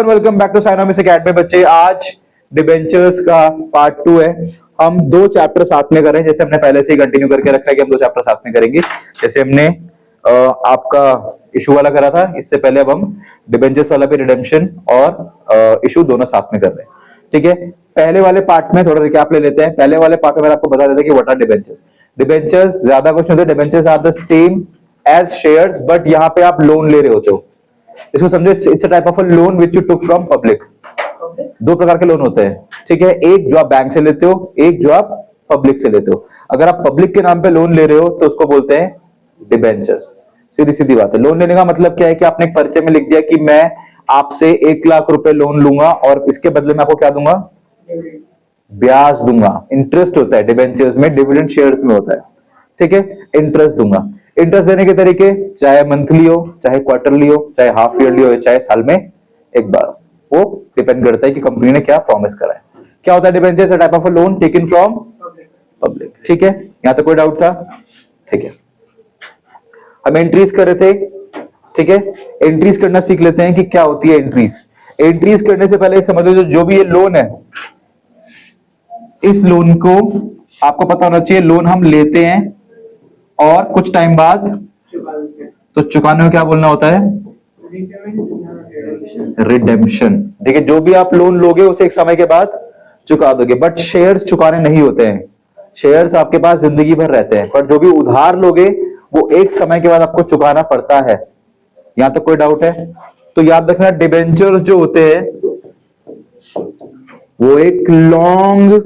Welcome back to साइनोमिक्स academy. बच्चे आज डिबेंचर्स का पार्ट 2 है। हम दो चैप्टर साथ में करें, जैसे हमने पहले से ही कंटिन्यू करके रखा है कि हम दो चैप्टर साथ में करेंगे। जैसे हमने आपका इशू वाला करा था, इससे पहले अब हम डिबेंचर्स वाला भी रिडेम्पशन और इशू दोनों साथ में कर रहे हैं। ठीक है, पहले वाले पार्ट में थोड़ा रिकैप ले लेते हैं। पहले वाले पार्ट में मैंने आपको बता देता कि व्हाट आर डिबेंचर्स। डिबेंचर्स ज्यादा कुछ नहीं होते, debentures are the same as shares, but यहाँ पे आप लोन ले रहे होते हो। इसको समझो, it's a type of a loan which you took from public. दो प्रकार के लोन होते हैं, ठीक है, एक जो आप बैंक से लेते हो, एक जो आप पब्लिक से लेते हो। अगर आप पब्लिक के नाम पे लोन ले रहे हो तो उसको बोलते हैं डिबेंचर्स। सीधी सीधी बात है। लोन लेने का मतलब क्या है कि आपने एक पर्चे में लिख दिया कि मैं आपसे 1 लाख रुपए लोन लूंगा और इसके बदले में आपको क्या दूंगा, ब्याज दूंगा। इंटरेस्ट होता है डिबेंचर्स में, डिविडेंड शेयर्स में होता है। ठीक है, इंटरेस्ट दूंगा। इंटरेस्ट देने के तरीके चाहे मंथली हो, चाहे क्वार्टरली हो, चाहे हाफ ईयरली हो, चाहे साल में एक बार, वो डिपेंड करता है कि कंपनी ने क्या प्रॉमिस करा है। क्या होता है debenture? Type of a loan taken from public. ठीक है, यहां तक कोई डाउट था? ठीक है, हम एंट्रीज कर रहे थे। ठीक है, एंट्रीज करना सीख लेते हैं कि क्या होती है एंट्रीज। एंट्रीज करने से पहले समझ लो, जो भी ये लोन है, इस लोन को आपको पता होना चाहिए, लोन हम लेते हैं और कुछ टाइम बाद तो चुकाने में क्या बोलना होता है? रिडेम्पशन। ठीक है, जो भी आप लोन लोगे उसे एक समय के बाद चुका दोगे, बट शेयर्स चुकाने नहीं होते हैं। शेयर्स आपके पास जिंदगी भर रहते हैं, पर जो भी उधार लोगे वो एक समय के बाद आपको चुकाना पड़ता है। यहां तक कोई डाउट है? तो याद रखना, डिबेंचर्स जो होते हैं वो एक लॉन्ग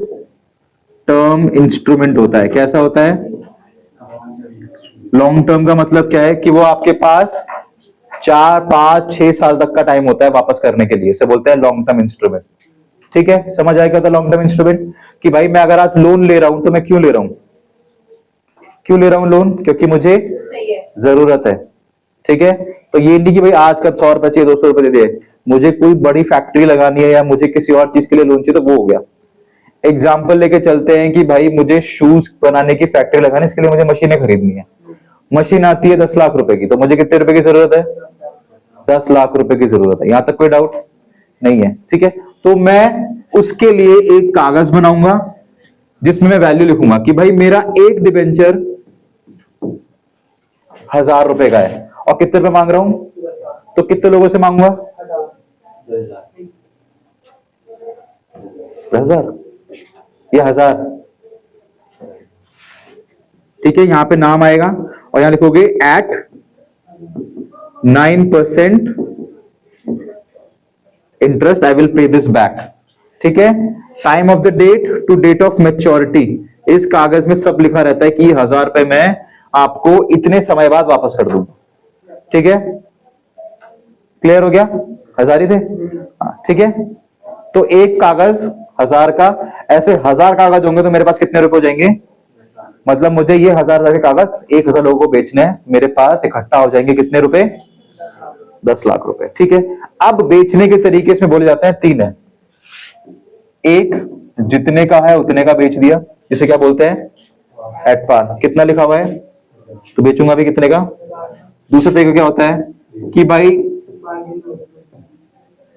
टर्म इंस्ट्रूमेंट होता है। कैसा होता है? लॉन्ग टर्म का मतलब क्या है कि वो आपके पास 4, 5, 6 साल तक का टाइम होता है वापस करने के लिए। इसे बोलते हैं लॉन्ग टर्म इंस्ट्रूमेंट। ठीक है, समझ आएगा था लॉन्ग टर्म इंस्ट्रूमेंट कि भाई मैं अगर आज लोन ले रहा हूं तो मैं क्यों ले रहा हूं? क्यों ले रहा हूं लोन? क्योंकि मुझे जरूरत है। ठीक है, तो ये नहीं कि भाई आज का 100 रुपए चाहिए, 200 रुपए दे दे। मुझे कोई बड़ी फैक्ट्री लगानी है या मुझे किसी और चीज के लिए लोन चाहिए तो वो हो गया। एग्जाम्पल लेके चलते हैं कि भाई मुझे शूज बनाने की फैक्ट्री लगानी, इसके लिए मुझे मशीनें खरीदनी है। मशीन आती है 10 लाख रुपए की, तो मुझे कितने रुपए की जरूरत है? 10 लाख रुपए की जरूरत है। यहां तक कोई डाउट नहीं है? ठीक है, तो मैं उसके लिए एक कागज बनाऊंगा जिसमें मैं वैल्यू लिखूंगा कि भाई मेरा एक डिबेंचर 1000 रुपए का है और कितने रुपए मांग रहा हूं, तो कितने लोगों से मांगूंगा? 10,000 या 1000। ठीक है, यहां पे नाम आएगा और यहां लिखोगे at 9% interest I will pay this back. ठीक है, time of the date to date of maturity, इस कागज में सब लिखा रहता है कि 1000 रुपए मैं आपको इतने समय बाद वापस कर दूंगा। ठीक है, क्लियर हो गया? 1000 ही थे। ठीक है, तो एक कागज 1000 का, ऐसे 1000 कागज होंगे तो मेरे पास कितने रुपए हो जाएंगे? मतलब मुझे ये 1000 के कागज 1000 लोगों को बेचने हैं, मेरे पास इकट्ठा हो जाएंगे कितने रुपए? 10 लाख रुपए। ठीक है, अब बेचने के तरीके इसमें बोले जाते हैं 3 है। एक, जितने का है उतने का बेच दिया, जिसे क्या बोलते हैं? At par. कितना लिखा हुआ है तो बेचूंगा भी कितने का। दूसरा तरीका क्या होता है कि भाई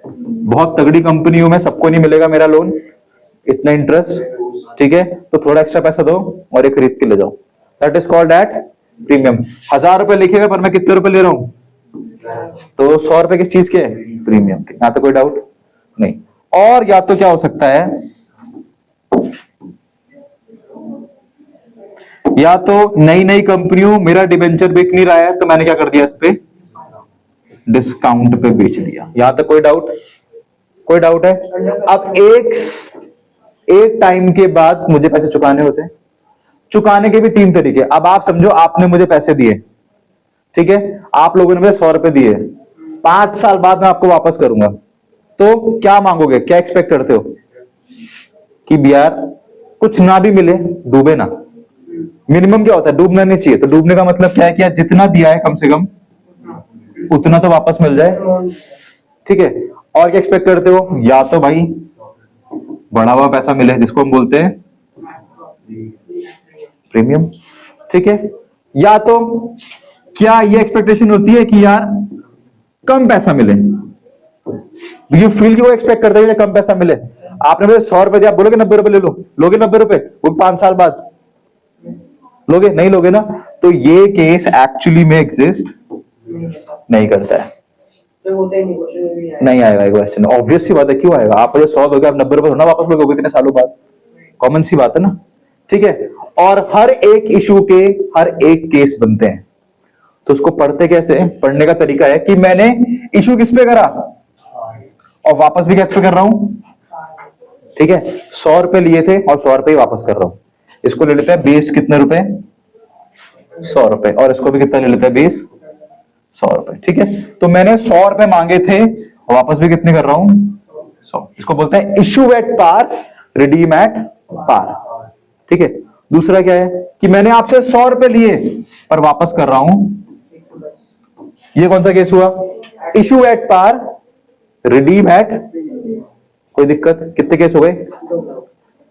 बहुत तगड़ी कंपनी हूं मैं, सबको नहीं मिलेगा मेरा लोन, इतना इंटरेस्ट। ठीक है, तो थोड़ा एक्स्ट्रा पैसा दो और ये खरीद के ले जाओ। That is called at premium. 1000 रुपए लिखे हुए पर मैं कितने रुपए ले रहा हूं? तो 100 रुपए किस चीज के? प्रीमियम के। यहां तो कोई डाउट नहीं। और या तो क्या हो सकता है, या तो नई नई कंपनियों मेरा डिबेंचर बिक नहीं रहा है तो मैंने क्या कर दिया, इस पे डिस्काउंट पे बेच दिया। यहां तक कोई डाउट? कोई डाउट है? अब एक टाइम के बाद मुझे पैसे चुकाने होते हैं। चुकाने के भी 3 तरीके। अब आप समझो आपने मुझे पैसे दिए, ठीक है, आप लोगों ने मुझे 100 रुपए दिए, 5 साल बाद मैं आपको वापस करूंगा, तो क्या मांगोगे? क्या एक्सपेक्ट करते हो कि यार कुछ ना भी मिले, डूबे ना। मिनिमम क्या होता है? डूबना नहीं चाहिए। तो डूबने का मतलब क्या है कि यार जितना दिया है कम से कम उतना तो वापस मिल जाए। ठीक है, और क्या एक्सपेक्ट करते हो? या तो भाई बढ़ा हुआ पैसा मिले, जिसको हम बोलते हैं प्रीमियम। ठीक है, या तो क्या ये एक्सपेक्टेशन होती है कि यार कम पैसा मिले, यू फील कि वो एक्सपेक्ट करते हैं कम पैसा मिले। आपने मुझे 100 रुपए दिया, आप बोलोगे 90 रुपए ले लो, लोगे 90 रुपए वो 5 साल बाद लोगे? नहीं लोगे ना। तो ये केस एक्चुअली में एग्जिस्ट नहीं करता है, नहीं आएगा ये क्वेश्चन। ऑब्वियस सी बात है, क्यों आएगा? आप मुझे 100 दोगे, आप 90 रुपए थोड़ा वापस लोगे इतने सालों बाद, कॉमन सी बात है ना। ठीक है, और हर एक इशू के हर एक केस बनते हैं। तो उसको पढ़ते कैसे? पढ़ने का तरीका है कि मैंने इशू किस पे करा और वापस भी किस पे कर रहा हूं। ठीक है, 100 रुपए लिए थे और 100 रुपए ही वापस कर रहा हूं। इसको ले लेते हैं बेस कितने रुपए? 100 रुपए, और इसको भी कितना ले लेते हैं बेस? 100 रुपए। ठीक है, तो मैंने 100 रुपए मांगे थे और वापस भी कितने कर रहा हूं? 100। इसको बोलते हैं issue at par, redeem at par. ठीक है, दूसरा क्या है कि मैंने आपसे 100 रुपए लिए पर वापस कर रहा हूं, ये कौन सा केस हुआ? Issue at par, redeem at. कोई दिक्कत? कितने केस हो गए?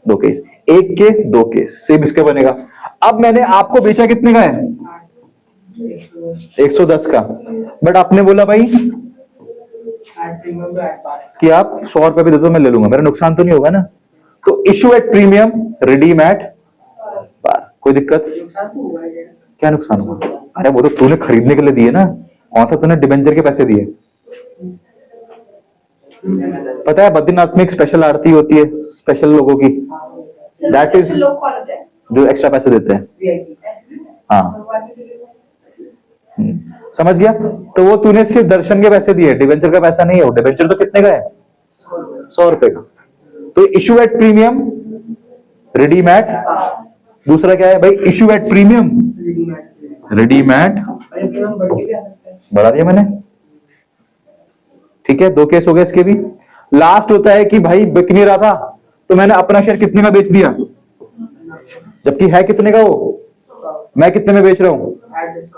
2 केस। एक के 2 केस, सेम इसके बनेगा। अब मैंने आपको बेचा कितने का है? 110 का, बट आपने बोला भाई कि आप 100 रुपए भी दे दो, मैं ले लूंगा, मेरा नुकसान तो नहीं होगा ना। तो issue at premium, redeem at par. कोई दिक्कत? क्या नुकसान होगा? अरे वो तो तूने खरीदने के लिए दिए ना, कौन सा तूने डिबेंचर के पैसे दिए? पता है बद्रीनाथ में एक स्पेशल आरती होती है स्पेशल लोगों की, दैट इज जो एक्स्ट्रा पैसे देते हैं। हाँ, समझ गया? तो वो तूने सिर्फ दर्शन के पैसे दिए, डिबेंचर का पैसा नहीं है। वो डिबेंचर तो कितने का है? 100 रुपए का। तो issue at premium, redeem at. दूसरा क्या है भाई? Issue at premium, redeem at. बढ़ा दिया मैंने। ठीक है, 2 केस हो गए इसके भी। लास्ट होता है कि भाई बिक नहीं रहा था तो मैंने अपना शेयर कितने का बेच दिया, जबकि है कितने का वो, मैं कितने में बेच रहा हूं।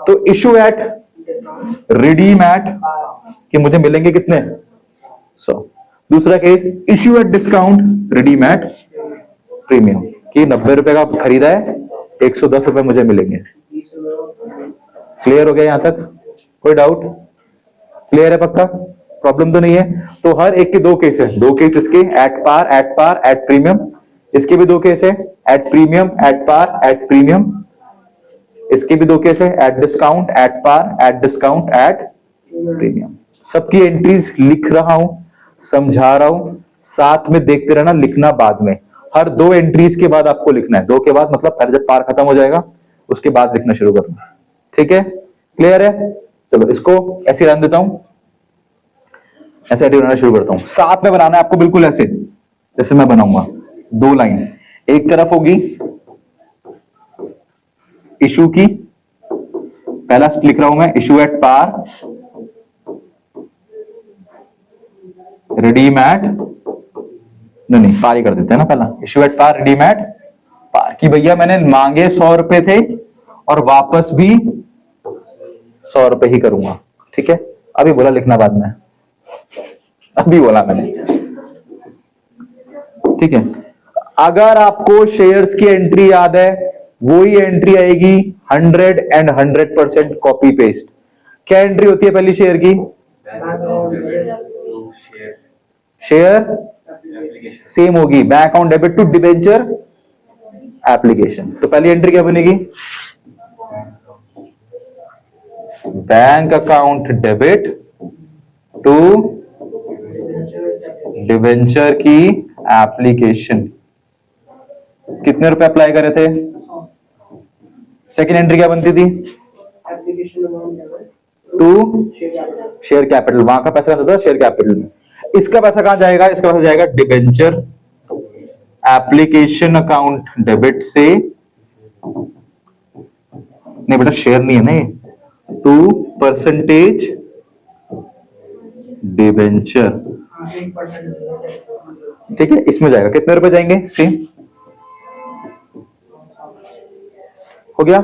तो इशू एट, रिडीम एट, कि मुझे मिलेंगे कितने? 100। दूसरा case issue at discount, redeem at premium, कि 90 रुपए का खरीदा है, 110 रुपए मुझे मिलेंगे। क्लियर हो गया यहां तक? कोई डाउट? क्लियर है पक्का? प्रॉब्लम तो नहीं है? तो हर एक के 2 केस है, 2 केस इसके, at par, at par, at premium. इसके भी 2 केस है, at premium, at par, at premium. इसके भी 2 केस है, at discount, at par, at discount, at premium. सबकी एंट्रीज लिख रहा हूं, समझा रहा हूं, साथ में देखते रहना, लिखना बाद में। हर 2 एंट्रीज के बाद आपको लिखना है। 2 के बाद मतलब पहले जब पार खत्म हो जाएगा उसके बाद लिखना शुरू करना। ठीक है, क्लियर है? चलो इसको ऐसे रन देता हूं, ऐसे एडिट बनाना शुरू करता हूं। साथ में बनाना है आपको, बिल्कुल ऐसे जैसे मैं बनाऊंगा। 2 लाइन, एक तरफ होगी इशू की, पहला लिख रहा हूं मैं issue at par, redeem at, नहीं पार ही कर देते हैं ना पहला, issue at par, redeem at par. कि भैया मैंने मांगे 100 रुपए थे और वापस भी 100 रुपए ही करूंगा। ठीक है, अभी बोला लिखना बाद में, अभी बोला मैंने। ठीक है, अगर आपको शेयर्स की एंट्री याद है, वो ही एंट्री आएगी 100 एंड 100% कॉपी पेस्ट। क्या एंट्री होती है पहली शेयर की? शेयर सेम होगी, bank account debit to debenture application. तो पहली एंट्री क्या बनेगी? Bank account debit to debenture की एप्लीकेशन। कितने रुपए अप्लाई करे थे? सेकेंड एंट्री क्या बनती थी? To share capital. वहां का पैसा था शेयर कैपिटल में। इसका पैसा कहां जाएगा? इसका पैसा जाएगा डिबेंचर एप्लीकेशन अकाउंट डेबिट से, नहीं बेटा शेयर नहीं है ना ये, टू परसेंटेज डिबेंचर। ठीक है, इसमें जाएगा कितने रुपए जाएंगे? सेम हो गया।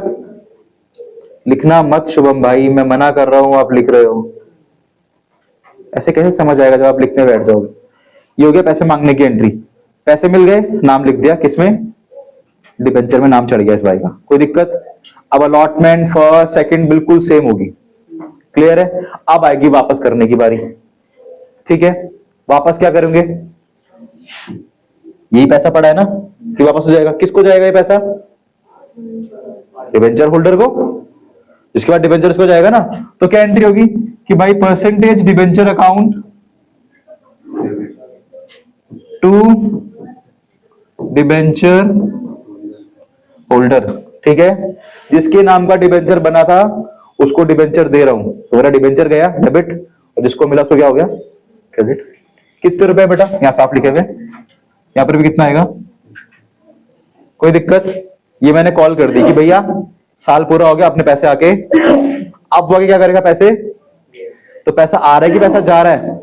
लिखना मत शुभम भाई, मैं मना कर रहा हूं, आप लिख रहे हो। ऐसे कैसे समझ आएगा जब आप लिखने बैठ जाओगे? ये हो गया पैसे मांगने की एंट्री। पैसे मिल गए, नाम लिख दिया, किसमें? डिबेंचर में नाम चढ़ गया इस भाई का। कोई दिक्कत? अब अलॉटमेंट फर्स्ट सेकंड बिल्कुल सेम होगी। क्लियर है? अब आएगी वापस करने की बारी। ठीक है, वापस क्या करेंगे, यही पैसा पड़ा है ना कि वापस हो जाएगा, किसको जाएगा ये पैसा, डिबेंचर होल्डर को। इसके बाद डिबेंचर को जाएगा ना, तो क्या एंट्री होगी कि भाई percentage debenture account to debenture holder, ठीक है, जिसके नाम का डिबेंचर बना था उसको डिबेंचर दे रहा हूं, तो मेरा डिबेंचर गया डेबिट, और जिसको मिला उसको क्या हो गया क्रेडिट। कितने रुपए बेटा, यहां साफ लिखे हुए, यहां पर भी कितना आएगा, कोई दिक्कत, ये मैंने कॉल कर दी कि भैया साल पूरा हो गया, अपने पैसे आके, अब वो आगे क्या करेगा पैसे, तो पैसा आ रहा है कि पैसा जा रहा है,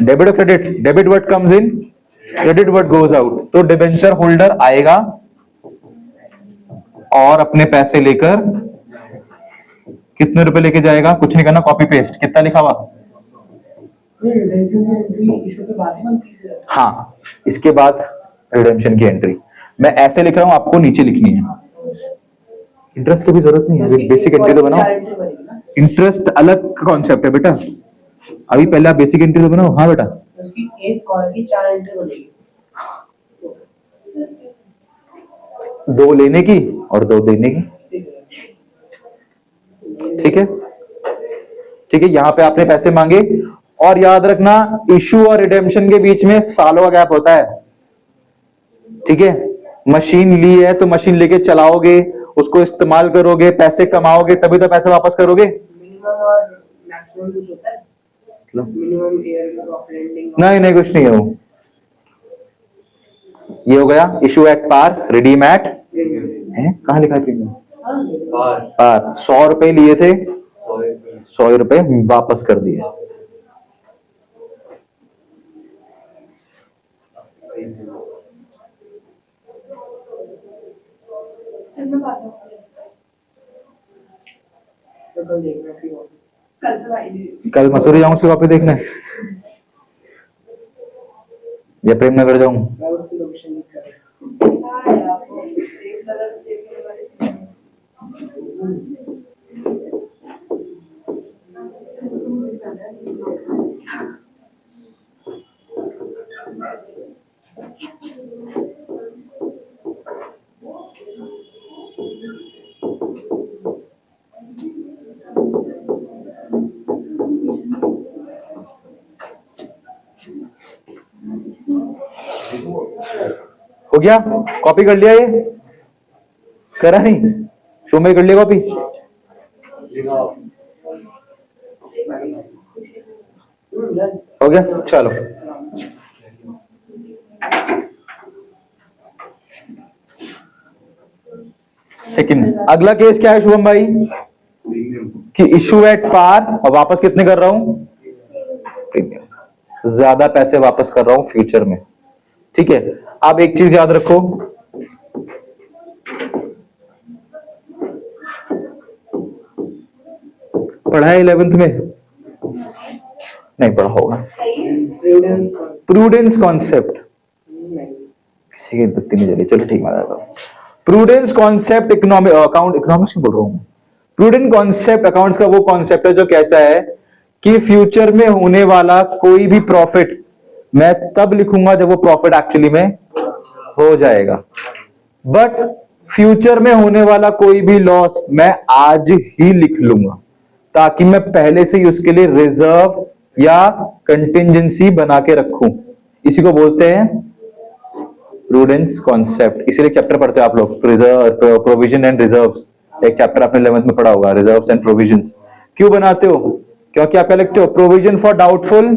डेबिट और credit, debit word comes in, credit word goes out, तो डिबेंचर होल्डर आएगा और अपने पैसे लेकर कितने रुपए लेके जाएगा, कुछ नहीं करना, कॉपी पेस्ट, कितना लिखा हुआ, हाँ, इसके बाद रिडेम्पशन की एंट्री, मैं ऐसे लिख रहा हूं, आपको नीचे लिखनी है, इंटरेस्ट की भी जरूरत नहीं है, बेसिक एंट्री तो बनाओ, इंटरेस्ट अलग कॉन्सेप्ट है बेटा, अभी पहले आप बेसिक एंट्री तो बनाओ। हाँ बेटा, उसकी एक कॉल की 4 एंट्री बनेगी, 2 लेने की और 2 देने की, ठीक है, ठीक है, यहां पे आपने पैसे मांगे, और याद रखना इशू और रिडेम्पशन के बीच में सालों का गैप होता है, ठीक है, मशीन ली है तो मशीन लेके चलाओगे, उसको इस्तेमाल करोगे, पैसे कमाओगे, तभी तो पैसे वापस करोगे। मिनिमम और मैक्सिमम कुछ होता है, मिनिमम ईयर ऑफ लेंडिंग, नहीं नहीं कुछ नहीं है वो, ये हो गया issue at par, redeem at, है कहां लिखा है प्रीमियम, पार, 100 रुपए लिए थे, 100 रुपए वापस कर दिए, कल मसूरी जाऊं उसकी कॉपी देखने, या प्रेमनगर जाऊं, हो गया, कॉपी कर लिया, ये करा नहीं, शो में कर लिया कॉपी, हो गया, चलो सेकंड, अगला केस क्या है शुभम भाई, कि इशू एट पार और वापस कितने कर रहा हूं, प्रीमियम, ज्यादा पैसे वापस कर रहा हूं फ्यूचर में, ठीक है। अब एक चीज याद रखो, पढ़ा है 11th में, नहीं पढ़ा होगा, प्रूडेंस कॉन्सेप्ट, किसी की बत्ती नहीं जली, चलो ठीक है, prudence concept economic account, economics में बोल रहा हूं, प्रूडेंट कॉन्सेप्ट अकाउंट्स का वो कॉन्सेप्ट है जो कहता है कि फ्यूचर में होने वाला कोई भी प्रॉफिट मैं तब लिखूंगा जब वो प्रॉफिट एक्चुअली में हो जाएगा, बट फ्यूचर में होने वाला कोई भी लॉस मैं आज ही लिख लूंगा, ताकि मैं पहले से ही उसके लिए रिजर्व या कंटिंजेंसी बना के रखूं, इसी को बोलते हैं प्रूडेंस कॉन्सेप्ट। इसीलिए चैप्टर पढ़ते हैं आप लोग, रिजर्व, प्रोविजन एंड रिजर्व्स, एक चैप्टर आपने 11th में पढ़ा होगा, रिजर्व्स एंड प्रोविजंस। क्यों बनाते हो, क्योंकि आप क्या लिखते हो, प्रोविजन फॉर डाउटफुल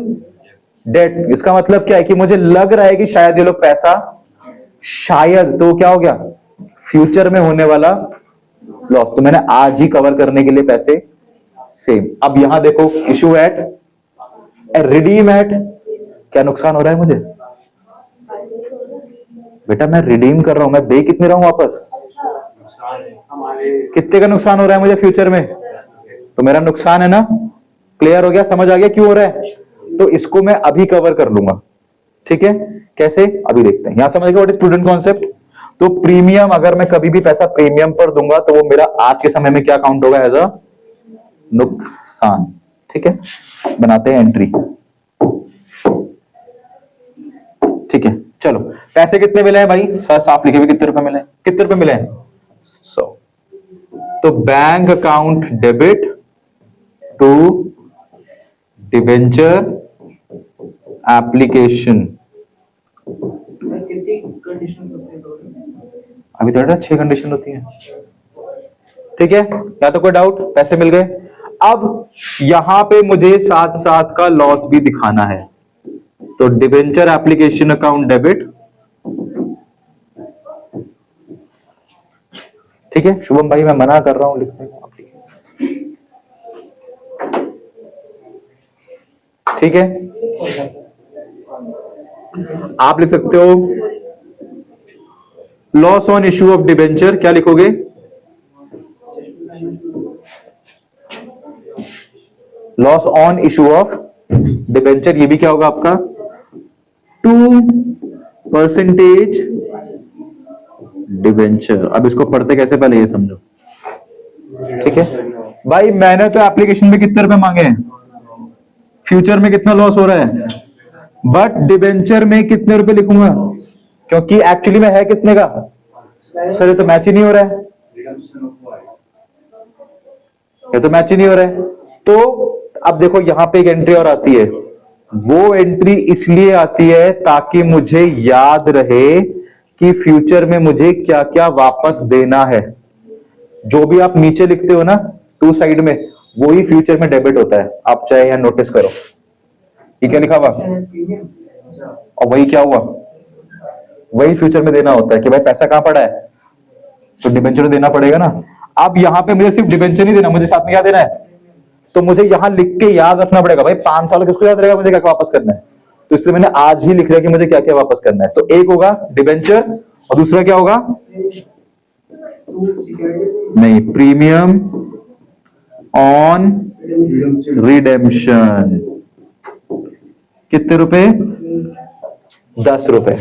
डेट, इसका मतलब क्या है कि मुझे लग रहा है कि शायद ये लोग पैसा, शायद, तो क्या हो गया, फ्यूचर में होने वाला लॉस, तो मैंने आज ही कवर करने के लिए पैसे सेम। अब यहां देखो, इशू एट, रिडीम एट, क्या नुकसान हो रहा है मुझे बेटा, मैं रिडीम कर रहा हूं, मैं दे कितने रहा हूं वापस, कितने का नुकसान हो रहा है मुझे फ्यूचर में, तो मेरा नुकसान है ना, क्लियर हो गया, समझ आ गया क्यों हो रहा है, तो इसको मैं अभी कवर कर लूंगा, ठीक है, कैसे अभी देखते हैं, यहां समझ गए व्हाट इज प्रूडेंट कॉन्सेप्ट। तो प्रीमियम, अगर मैं कभी भी पैसा प्रीमियम पर दूंगा तो वो मेरा आज के समय में क्या काउंट होगा, एज अ नुकसान, ठीक है, बनाते हैं एंट्री। ठीक है, चलो पैसे कितने मिले हैं भाई, साफ लिखे हुए कितने रुपए मिले हैं, कितने रुपए मिले हैं 100। तो bank account debit to debenture application. कितनी कंडीशन होती है टोटल? अभी तो 6 कंडीशन होती है, ठीक है। या तो कोई डाउट, पैसे मिल गए। अब यहां पे मुझे साथ साथ का लॉस भी दिखाना है, तो डिबेंचर एप्लीकेशन अकाउंट डेबिट, ठीक है। शुभम भाई मैं मना कर रहा हूं लिखने को, आप लिखिए, ठीक है। आप लिख सकते हो loss on issue of debenture, क्या लिखोगे, loss on issue of debenture, ये भी क्या होगा आपका 2% डिबेंचर। अब इसको पढ़ते कैसे, पहले ये समझो, ठीक है भाई। मैंने तो एप्लीकेशन में कितने रुपए मांगे हैं, फ्यूचर में कितना लॉस हो रहा है, बट डिबेंचर में कितने रुपए लिखूंगा, क्योंकि एक्चुअली में है कितने का सर, ये तो मैच ही नहीं हो रहा है, ये तो मैच ही नहीं हो रहा है। तो अब देखो यहां पे एक एंट्री और आती है, वो एंट्री इसलिए आती है ताकि मुझे याद रहे कि फ्यूचर में मुझे क्या क्या वापस देना है। जो भी आप नीचे लिखते हो ना टू साइड में, वो ही फ्यूचर में डेबिट होता है। आप चाहे यहां नोटिस करो, ये क्या लिखा हुआ, और वही क्या हुआ, वही फ्यूचर में देना होता है कि भाई पैसा कहां पड़ा है, तो डिबेंचर देना पड़ेगा ना। अब यहां पे मुझे सिर्फ डिबेंचर नहीं देना, मुझे साथ में क्या देना है, तो मुझे यहां लिख के याद रखना पड़ेगा भाई 5 साल किसको याद रहेगा मुझे क्या क्या वापस करना है। तो इसलिए मैंने आज ही लिख दिया कि मुझे क्या क्या वापस करना है। तो एक होगा डिबेंचर और दूसरा क्या होगा, नहीं, प्रीमियम ऑन रिडेम्पशन। कितने रुपए, 10 रुपए।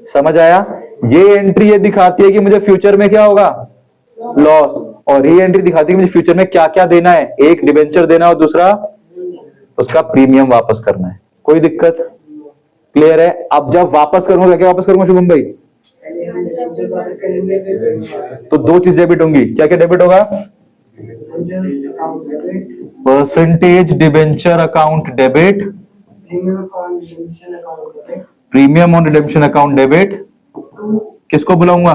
समझ आया। ये एंट्री ये दिखाती है कि मुझे फ्यूचर में क्या होगा, लॉस, और ये एंट्री दिखाती है कि मुझे फ्यूचर में क्या क्या देना है, एक डिबेंचर देना है और दूसरा उसका प्रीमियम वापस करना है। कोई दिक्कत, क्लियर है। अब जब वापस करूंगा, क्या वापस करूंगा शुभम भाई, पहले हम डिबेंचर वापस करेंगे, फिर तो 2 चीज डेबिट होंगी, क्या क्या डेबिट होगा, percentage debenture account debit, premium on redemption account debit. किसको बुलाऊंगा,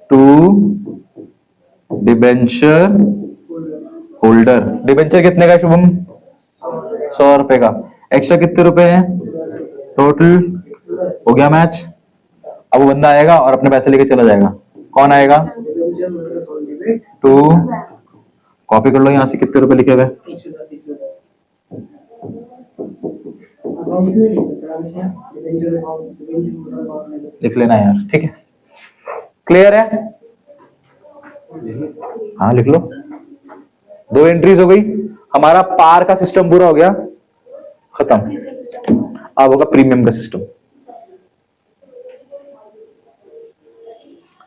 टू डिबेंचर होल्डर। डिबेंचर कितने का शुभम, 100 रुपए का। एक्स्ट्रा कितने रुपए हैं टोटल, हो गया मैच। अब वो बंदा आएगा और अपने पैसे लेके चला जाएगा। कौन आएगा, टू, कॉपी कर लो यहां से कितने रुपए लिखे हुए, लिख लेना यार, ठीक है, क्लियर है। हाँ लिख लो। 2 एंट्रीज हो गई, हमारा पार का सिस्टम पूरा हो गया, खत्म। अब होगा प्रीमियम का सिस्टम।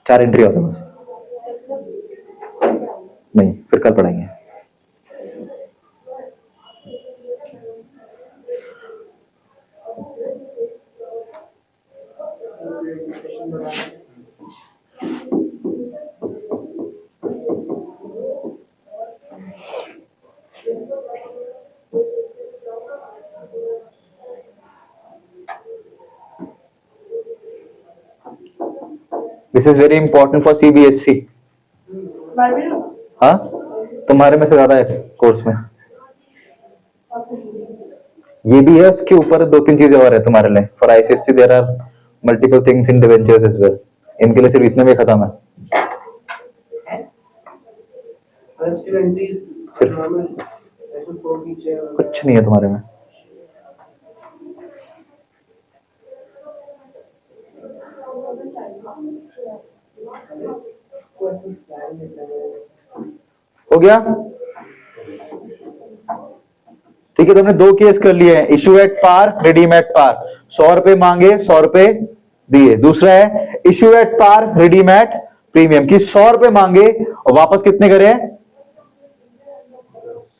4 एंट्री होगा बस, नहीं फिर कल पढ़ाएंगे। This is very important for CBSE. हाँ, तुम्हारे में से ज्यादा है कोर्स में। ये भी है, उसके ऊपर 2-3 चीजें और है तुम्हारे लिए। For ICSE there are multiple things in debentures as well. इनके लिए सिर्फ इतने में खत्म है। सिर्फ कुछ नहीं है तुम्हारे में। हो गया, ठीक है। तुमने 2 केस कर लिए हैं, issue at par, redeem at par. 100 रुपए मांगे, 100 रुपए दिए। दूसरा है issue at par, redeem at premium, की 100 रुपए मांगे और वापस कितने करे,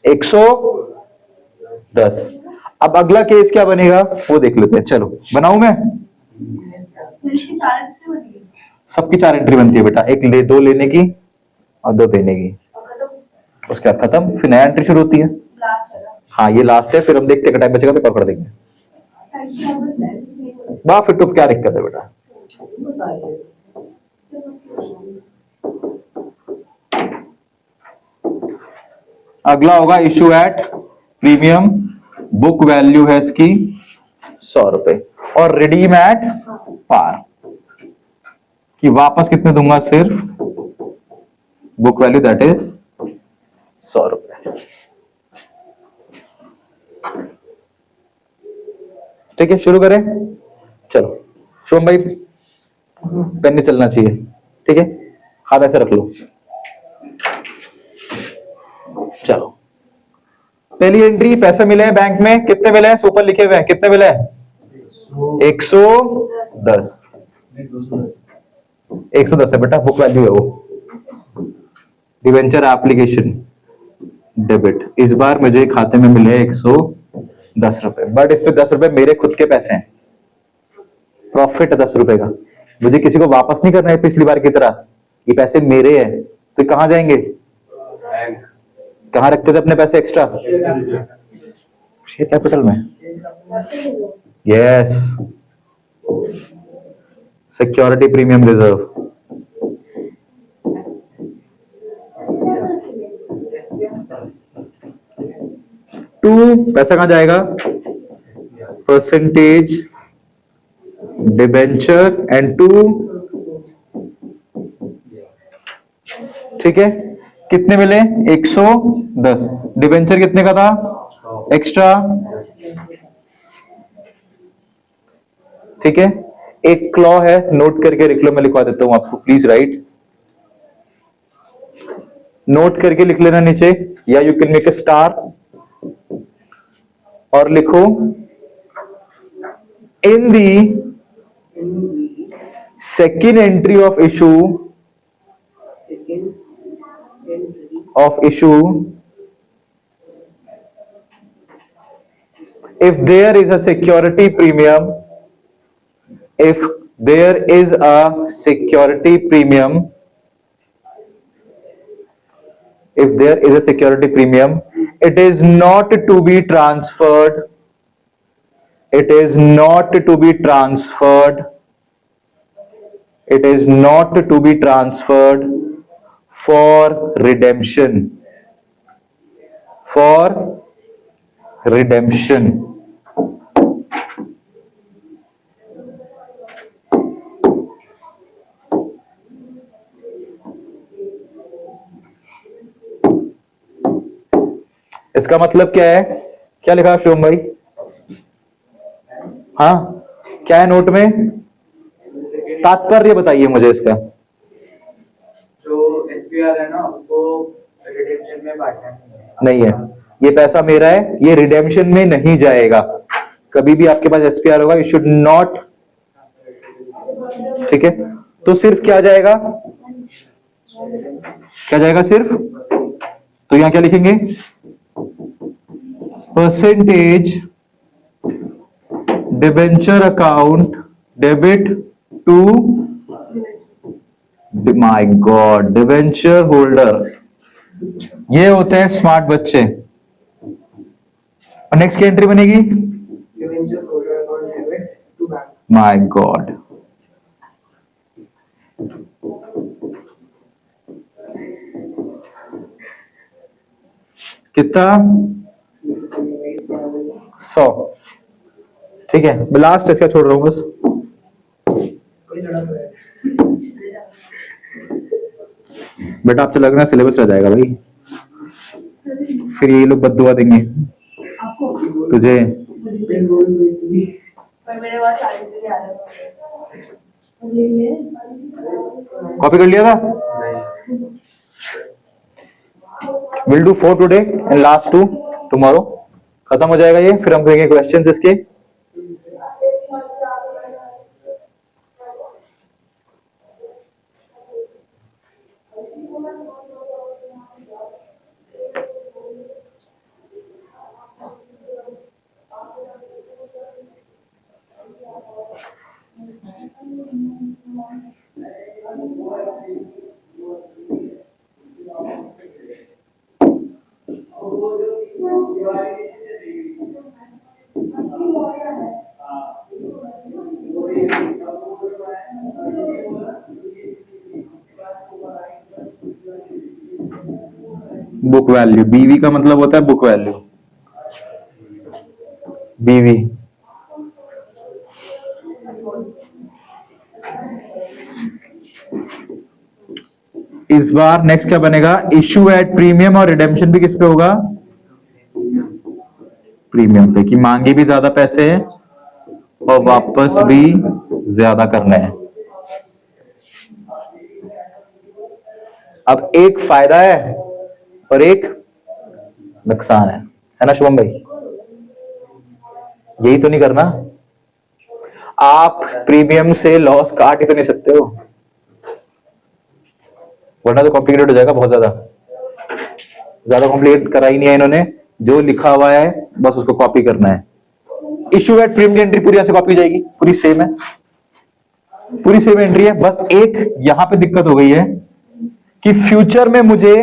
100 10। अब अगला केस क्या बनेगा वो देख लेते हैं। चलो बनाऊं मैं? तो इसकी 4 एंट्री बनेगी सबकी 4 एंट्री बनती है बेटा, एक ले 2 लेने की और 2 देने की। और खत्म। उसके बाद खत्म, फिर नया एंट्री शुरू होती है। लास्ट है ना। हाँ ये लास्ट है, फिर हम देखते हैं टाइम बचेगा तो पकड़ देंगे। वाह फिर तो क्या दिक्कत है बेटा। अगला होगा issue at premium, book value है इसकी 100 रुपए, और रिडीम एट पार कि वापस कितने दूंगा, सिर्फ बुक वैल्यू दैट इज 100 रुपए। ठीक है शुरू करें। चलो शुभम भाई पेन नहीं चलना चाहिए, ठीक है हाथ ऐसे रख लो। चलो पहली एंट्री, पैसे मिले हैं बैंक में, कितने मिले हैं, ऊपर लिखे हुए हैं कितने मिले हैं, 110। 110 है बेटा, बुक वैल्यू है वो। डिवेंचर एप्लीकेशन डेबिट, इस बार मुझे खाते में मिले 110 रुपए, बट इस पे 10 रुपए मेरे खुद के पैसे हैं, प्रॉफिट है 10 रुपए का, मुझे किसी को वापस नहीं करना है पिछली बार की तरह, ये पैसे मेरे हैं। तो ये कहां जाएंगे, कहां रखते थे अपने पैसे एक्स्ट्रा, शेयर कैपिटल में। Yes, security premium reserve. टू पैसा कहां जाएगा, परसेंटेज डिबेंचर एंड टू, ठीक है कितने मिले 110, डिबेंचर कितने का था एक्स्ट्रा, ठीक है। एक क्लॉ है, नोट करके लिख लो, मैं लिखवा देता हूं आपको, प्लीज राइट, नोट करके लिख लेना नीचे, या you can make a star और लिखो in the second entry of issue if there is a security premium, if there is a security premium, if there is a security premium, it is not to be transferred, it is not to be transferred, it is not to be transferred for redemption, for redemption. इसका मतलब क्या है, क्या लिखा है शिवम भाई, हाँ क्या है नोट में, तात्पर्य बताइए मुझे इसका। जो एसपीआर है ना उसको रिडेम्पशन में बांटना नहीं है, ये पैसा मेरा है, ये रिडेम्पशन में नहीं जाएगा। कभी भी आपके पास एसपीआर होगा, यू शुड नॉट, ठीक है। तो सिर्फ क्या जाएगा, क्या जाएगा सिर्फ, तो यहां क्या लिखेंगे, percentage debenture account debit to, my God, debenture holder, ये होते हैं स्मार्ट बच्चे। और नेक्स्ट की एंट्री बनेगी, debenture holder account debit to bank. My God, कितना 100, ठीक है। मैं लास्ट इसका छोड़ रहा हूं बस, बेटा आपसे लग रहा है सिलेबस रह जाएगा भाई, फिर ये लोग बददुआ देंगे तुझे। पर मेरे पास आज भी आ रहा है। कॉपी कर लिया था, will do 4 today and last 2 tomorrow, खत्म हो जाएगा ये, फिर हम करेंगे क्वेश्चंस इसके। बुक वैल्यू, बीवी का मतलब होता है बुक वैल्यू, बीवी। इस बार नेक्स्ट क्या बनेगा, इश्यू एट प्रीमियम, और रिडेम्पशन भी किस पे होगा, प्रीमियम पे, कि मांगे भी ज्यादा पैसे हैं और वापस भी ज्यादा करना है। अब एक फायदा है और एक नुकसान है ना शुभम भाई? यही तो नहीं करना, आप प्रीमियम से लॉस काट ही तो नहीं सकते हो, वरना तो कॉम्प्लिकेटेड हो जाएगा बहुत ज्यादा। ज्यादा कॉम्प्लिकेट करा ही नहीं है इन्होंने, जो लिखा हुआ है बस उसको कॉपी करना है। इश्यू एट प्रीमियम की एंट्री पूरी ऐसे कॉपी जाएगी, पूरी सेम है, पूरी सेम एंट्री है, बस एक यहां पे दिक्कत हो गई है कि फ्यूचर में मुझे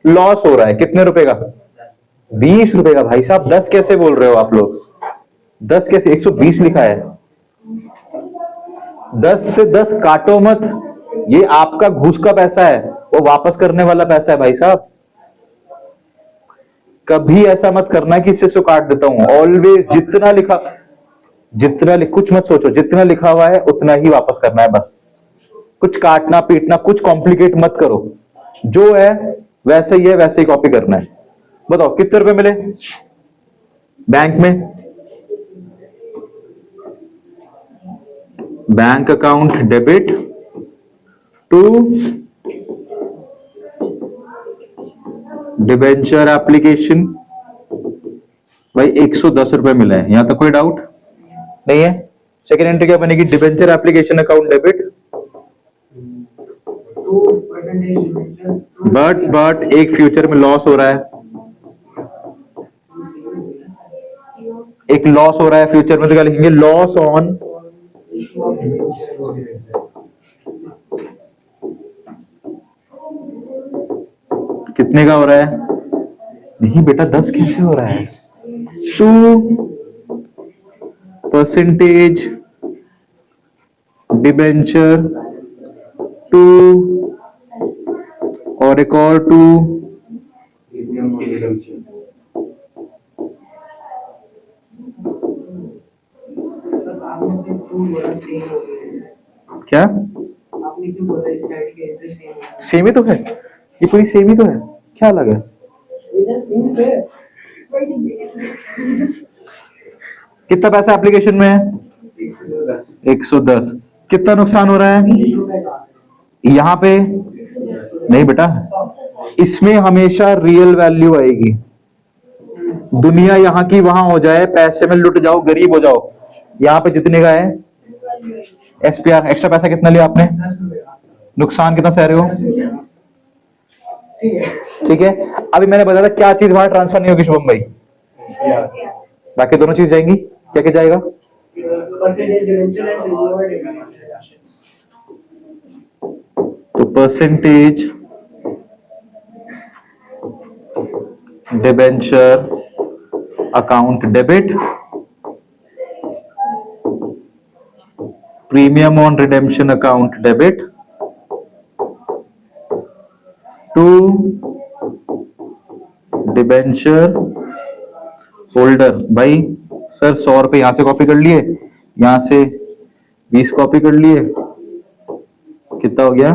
लॉस हो रहा है, कितने रुपए का, 20 रुपए का। भाई साहब 10 कैसे बोल रहे हो आप लोग, 10 कैसे, 120 लिखा है, 10 से 10 काटो मत, ये आपका घूस का पैसा है, वो वापस करने वाला पैसा है भाई साहब। कभी ऐसा मत करना कि इससे काट देता हूं, ऑलवेज जितना कुछ मत सोचो, जितना लिखा हुआ है उतना ही वापस करना है बस, कुछ काटना पीटना, कुछ कॉम्प्लिकेट मत करो, जो है वैसे ही है वैसे ही कॉपी करना है। बताओ कितने रुपए मिले बैंक में, bank account debit to debenture application, भाई 110 रुपए मिला है, यहां तक कोई डाउट नहीं है। सेकेंड एंट्री क्या बनेगी, debenture application account debit, but एक फ्यूचर में लॉस हो रहा है, एक लॉस हो रहा है फ्यूचर में, तो क्या लिखेंगे, लॉस ऑन कितने का हो रहा है, नहीं बेटा 10 कैसे हो रहा है, 2% डिबेंचर टू, और एक और 2, क्या आपने क्यों बोला इस साइड के एंट्री सेम सेम ही तो है, ये पूरी सेम ही तो है, क्या अलग है, कितना पैसा एप्लीकेशन में है, 110, कितना नुकसान हो रहा है यहां पे, नहीं बेटा इसमें हमेशा रियल वैल्यू आएगी, दुनिया यहाँ की वहां हो जाए, पैसे में लुट जाओ, गरीब हो जाओ, यहाँ पे जितने का है एसपीआर, एक्स्ट्रा पैसा कितना लिया आपने, नुकसान कितना सह रहे हो, ठीक है। अभी मैंने बताया था क्या चीज बाहर ट्रांसफर नहीं होगी शुभम भाई, बाकी दोनों चीज जाएंगी, क्या क्या जाएगा, तो percentage debenture account debit, premium on redemption account debit to debenture holder. भाई सर 100 रुपए यहां से कॉपी कर लिए, यहां से 20 कॉपी कर लिए, कितना हो गया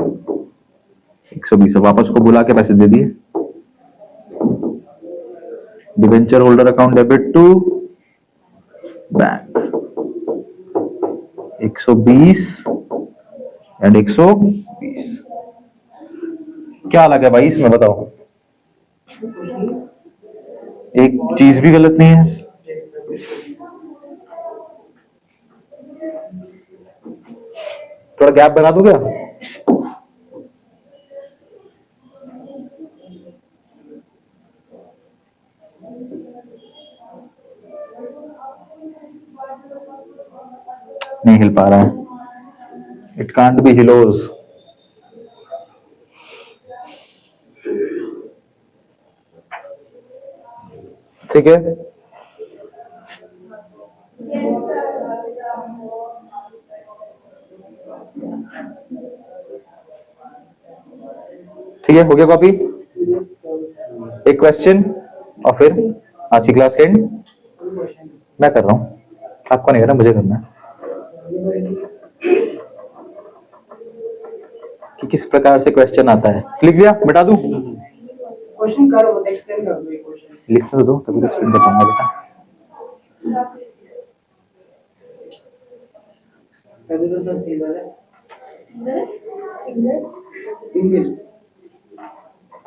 120, वापस को बुला के पैसे दे दिए, debenture holder account debit to bank 120 and 120, क्या अलग है भाई इसमें बताओ, एक चीज भी गलत नहीं है, थोड़ा गैप बना दूं क्या, नहीं हिल पा रहा है, इट कांट बी हिलोज, ठीक है। ठीक है, हो गया कॉपी? एक क्वेश्चन और फिर आज की क्लास एंड। मैं कर रहा हूँ, आपको नहीं करना, मुझे करना है। कि किस प्रकार से क्वेश्चन आता है, लिख दिया? मिटा दूं? क्वेश्चन करो, एक्सप्लेन कर दो ये क्वेश्चन। लिखने तो दो, तभी तो एक्सप्लेन कर पाऊंगा बेटा। तभी तो सब सिंगल है। Single single.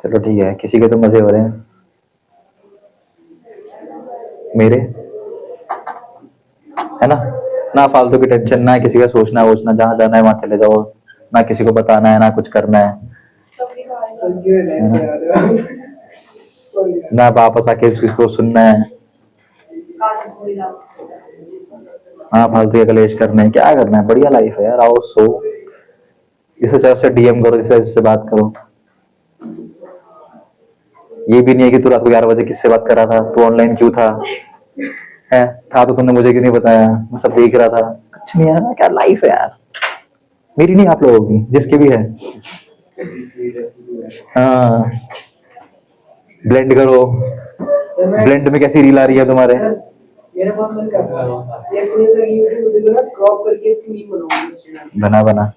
चलो ठीक है, किसी के तो मजे हो रहे हैं, मेरे है ना फालतू की टेंशन, ना किसी का सोचना वोचना, जहाँ जाना है वहां चले जाओ, ना किसी को बताना है, ना कुछ करना है, ना वापस आके किसको सुनना है। हाँ, फालतू के कलेश करने हैं, क्या करना है, बढ़िया लाइफ है यार। आओ सो, जिससे चाहे उससे डीएम करो, जिससे बात करो। ये भी नहीं है कि तू रात को 11 बजे किससे बात कर रहा था, तू ऑनलाइन क्यों था, है था तो तुमने मुझे क्यों नहीं बताया, मैं सब देख रहा था। कुछ नहीं यार, क्या लाइफ है यार, मेरी नहीं, आप लोगों की, जिसकी भी है। हाँ, ब्लेंड करो, ब्लेंड में कैसी रील आ रही है तुम्हारे? मेरा बहुत मन कर रहा है ये सुनिए सर, ये वीडियो ना क्रॉप करके इसकी मीम बनाऊंगा इस चैनल। बना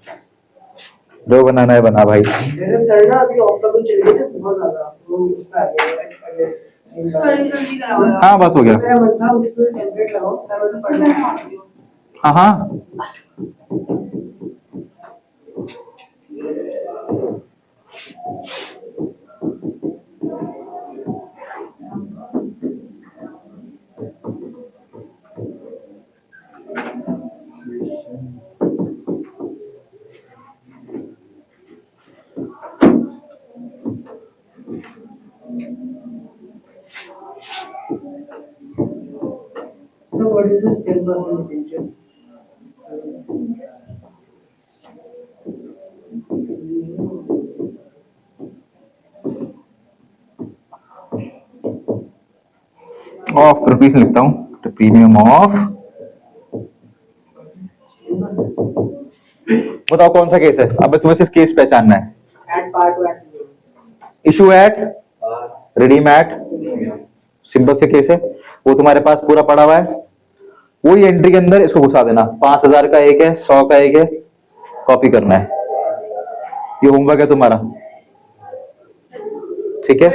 जो बनाना है बना भाई। मेरे सर ना अभी ऑफ टॉपिक चल रही है बहुत ज्यादा, वो उसका आगे सॉरी जल्दी कराओ। हाँ बस हो गया। मेरा मन था उसको टेम्पलेट लगाओ, सर मुझे पढ़ना है। हाँ हाँ, So what is this 10% retention? Of rupees लिखता हूँ, तो प्रीमियम ऑफ। बताओ कौन सा केस है, अब तुम्हें सिर्फ केस पहचानना है। At part 1. Issue at, redeem at, simple से केस है, वो तुम्हारे पास पूरा पड़ा हुआ है। वही एंट्री के अंदर इसको घुसा देना, 5000 का एक है, 100 का एक है, कॉपी करना है। ये होमवर्क है तुम्हारा, ठीक है?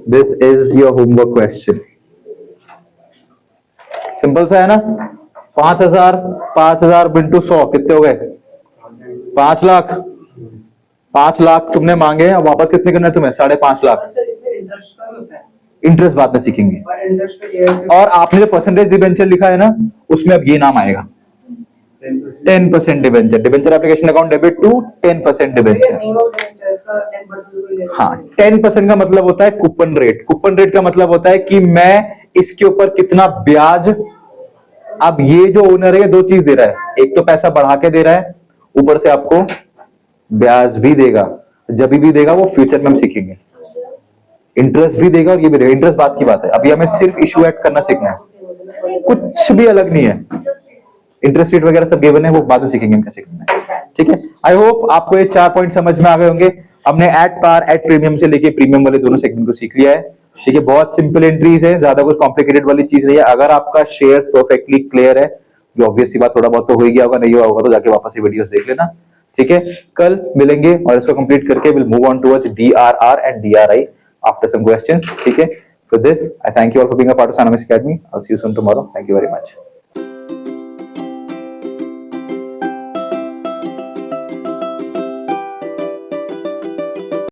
This is your homework question. Simple सा है ना? 5000 बिंटू 100 कितने हो गए? 5 लाख। 5 लाख तुमने मांगे, अब वापस कितने करने तुम्हें? 5.5 लाख। सर इसमें इंटरेस्ट कम होता है इंटरेस्ट बाद में सीखेंगे। और इंटरेस्ट पे और आपने जो परसेंटेज डिबेंचर लिखा है ना, उसमें अब ये नाम आएगा 10% debenture. Debenture application account debit to 10% debenture. हाँ, 10% का मतलब होता है कूपन रेट। कूपन रेट का मतलब होता है कि मैं इसके ऊपर कितना ब्याज, अब ये जो ओनर है दो चीज दे रहा है, एक तो पैसा बढ़ा के दे रहा है, ऊपर से आपको ब्याज भी देगा। जब भी देगा वो फ्यूचर में हम सीखेंगे, इंटरेस्ट भी देगा और ये भी देगा। इंटरेस्ट बात की बात है, अभी हमें सिर्फ इशू ऐड करना सीखना है, कुछ भी अलग नहीं है। इंटरेस्ट रेट वगैरह सब गिवन है, वो बाद में सीखेंगे हम कैसे करना है, ठीक है? आई होप आपको ये 4 पॉइंट समझ में आ गए होंगे। हमने एट पार, एट प्रीमियम से लेके प्रीमियम वाले दोनों सेगमेंट को सीख लिया है, ठीक है? बहुत सिंपल एंट्रीज है, ज्यादा कुछ कॉम्प्लिकेटेड वाली चीज नहीं है। अगर आपका शेयर्स परफेक्टली क्लियर है, जो ऑब्वियस सी बात, थोड़ा बहुत तो हो ही गया होगा, नहीं हुआ होगा तो जाके वापस ये वीडियोस देख लेना, ठीक है? कल मिलेंगे और इसको कंप्लीट करके will move on towards DRR and DRI after some questions, ठीक है? For this, I thank you all for being a part of Sanomis Academy. I'll see you soon tomorrow. Thank you very much.